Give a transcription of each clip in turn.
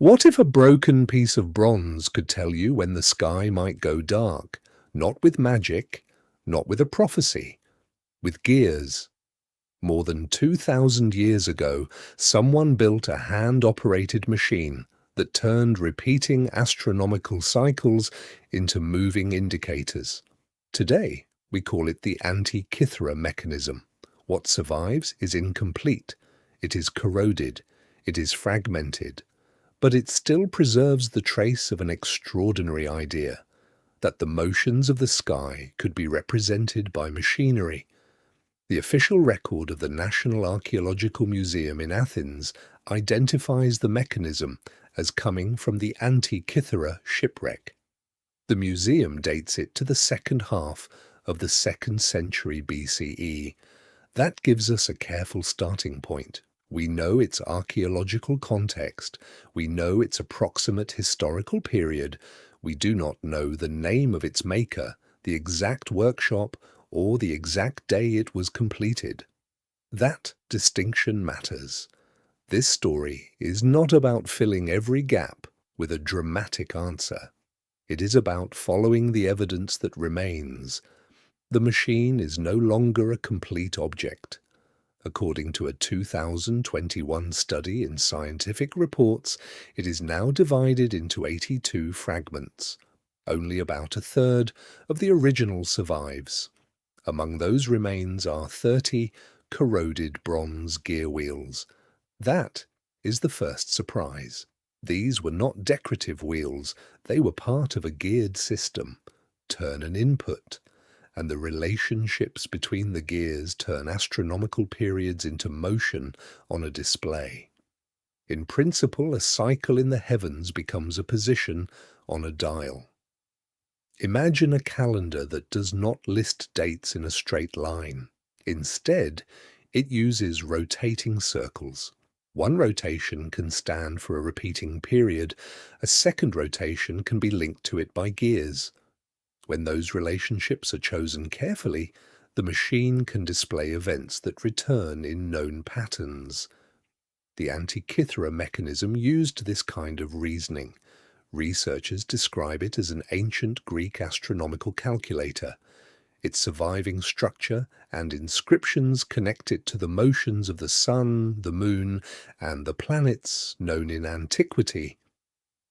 What if a broken piece of bronze could tell you when the sky might go dark? Not with magic, not with a prophecy, with gears. More than 2,000 years ago, someone built a hand-operated machine that turned repeating astronomical cycles into moving indicators. Today, we call it the Antikythera Mechanism. What survives is incomplete. It is corroded. It is fragmented. But it still preserves the trace of an extraordinary idea, that the motions of the sky could be represented by machinery. The official record of the National Archaeological Museum in Athens identifies the mechanism as coming from the Antikythera shipwreck. The museum dates it to the second half of the 2nd century BCE. That gives us a careful starting point. We know its archaeological context, we know its approximate historical period, we do not know the name of its maker, the exact workshop, or the exact day it was completed. That distinction matters. This story is not about filling every gap with a dramatic answer. It is about following the evidence that remains. The machine is no longer a complete object. According to a 2021 study in Scientific Reports, it is now divided into 82 fragments. Only about a third of the original survives. Among those remains are 30 corroded bronze gear wheels. That is the first surprise. These were not decorative wheels, they were part of a geared system. Turn an input, and the relationships between the gears turn astronomical periods into motion on a display. In principle, a cycle in the heavens becomes a position on a dial. Imagine a calendar that does not list dates in a straight line. Instead, it uses rotating circles. One rotation can stand for a repeating period. A second rotation can be linked to it by gears. When those relationships are chosen carefully, the machine can display events that return in known patterns. The Antikythera mechanism used this kind of reasoning. Researchers describe it as an ancient Greek astronomical calculator. Its surviving structure and inscriptions connect it to the motions of the sun, the moon, and the planets known in antiquity.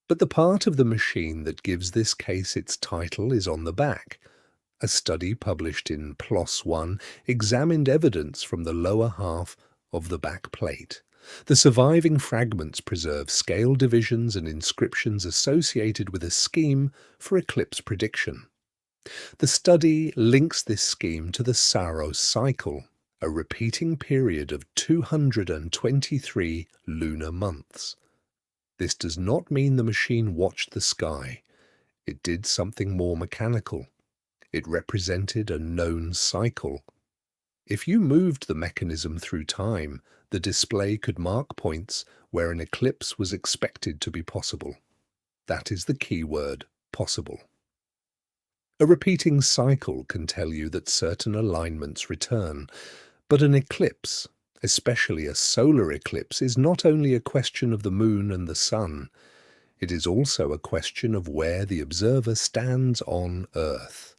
But the part of the machine that gives this case its title is on the back. A study published in PLOS One examined evidence from the lower half of the back plate. The surviving fragments preserve scale divisions and inscriptions associated with a scheme for eclipse prediction. The study links this scheme to the Saros cycle, a repeating period of 223 lunar months. This does not mean the machine watched the sky. It did something more mechanical. It represented a known cycle. If you moved the mechanism through time, the display could mark points where an eclipse was expected to be possible. That is the key word, possible. A repeating cycle can tell you that certain alignments return, but an eclipse, especially a solar eclipse, is not only a question of the moon and the sun. It is also a question of where the observer stands on Earth.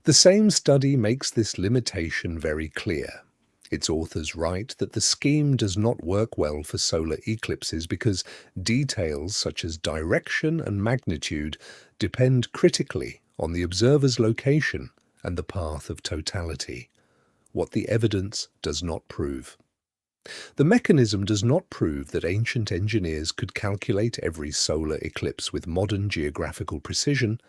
The same study makes this limitation very clear. Its authors write that the scheme does not work well for solar eclipses because details such as direction and magnitude depend critically on the observer's location and the path of totality, what the evidence does not prove. The mechanism does not prove that ancient engineers could calculate every solar eclipse with modern geographical precision.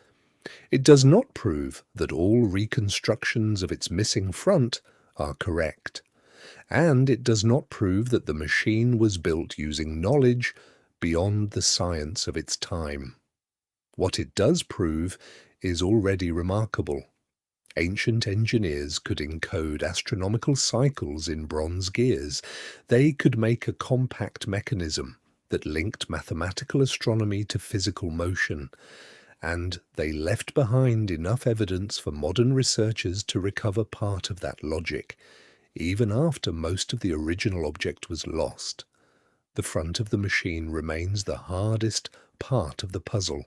It does not prove that all reconstructions of its missing front are correct. And it does not prove that the machine was built using knowledge beyond the science of its time. What it does prove is already remarkable. Ancient engineers could encode astronomical cycles in bronze gears. They could make a compact mechanism that linked mathematical astronomy to physical motion, and they left behind enough evidence for modern researchers to recover part of that logic, even after most of the original object was lost. The front of the machine remains the hardest part of the puzzle.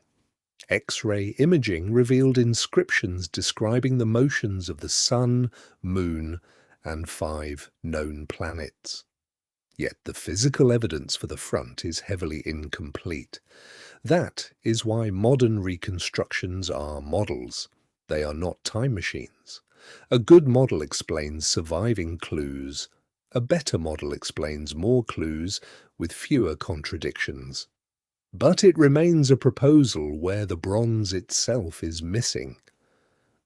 X-ray imaging revealed inscriptions describing the motions of the Sun, Moon, and 5 known planets. Yet the physical evidence for the front is heavily incomplete. That is why modern reconstructions are models. They are not time machines. A good model explains surviving clues. A better model explains more clues with fewer contradictions. But it remains a proposal where the bronze itself is missing.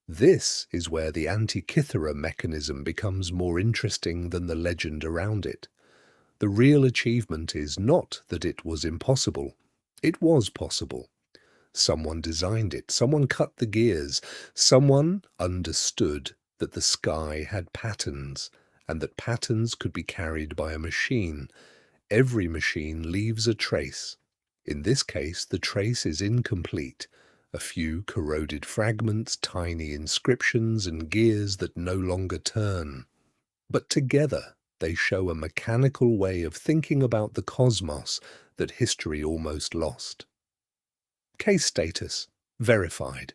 This is where the Antikythera mechanism becomes more interesting than the legend around it. The real achievement is not that it was impossible. It was possible. Someone designed it, someone cut the gears, someone understood that the sky had patterns, and that patterns could be carried by a machine. Every machine leaves a trace. In this case, the trace is incomplete. A few corroded fragments, tiny inscriptions, and gears that no longer turn. But together, they show a mechanical way of thinking about the cosmos that history almost lost. Case status: verified.